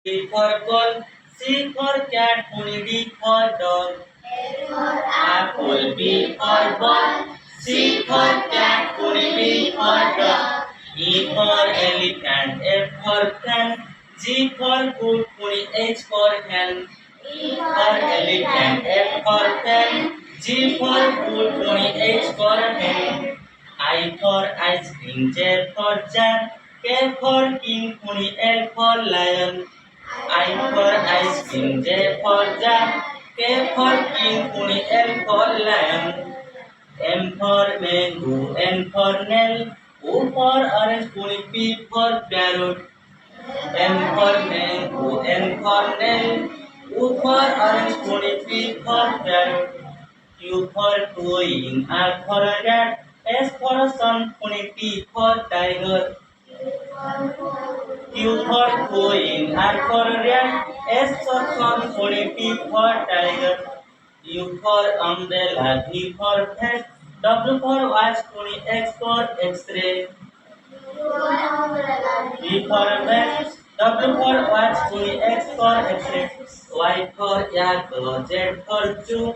B for ball, C for cat, only D for dog. A for Apple, B for ball, C for cat, only D for dog. E for elephant, F for fan, G for goat, only H for hen. E For elephant, F for fan, G for goat, only H for hen. I for ice cream, J for jar, K for king, only L for lion. I for ice cream, J for jar, K for king, only L for lion. M for mango, N for nail, O for orange, only P for parrot. M for mango, N for nail, O for orange, only P for parrot. Q for queen, R for rat, S for sun, only T for tiger. Q for queen, R for rat, S for sun, only T for tiger. U for umbrella, V for vest, W for watch, only X for X-ray. V for vest, W for watch, only X for X-ray. Y for yak, Z for zoo.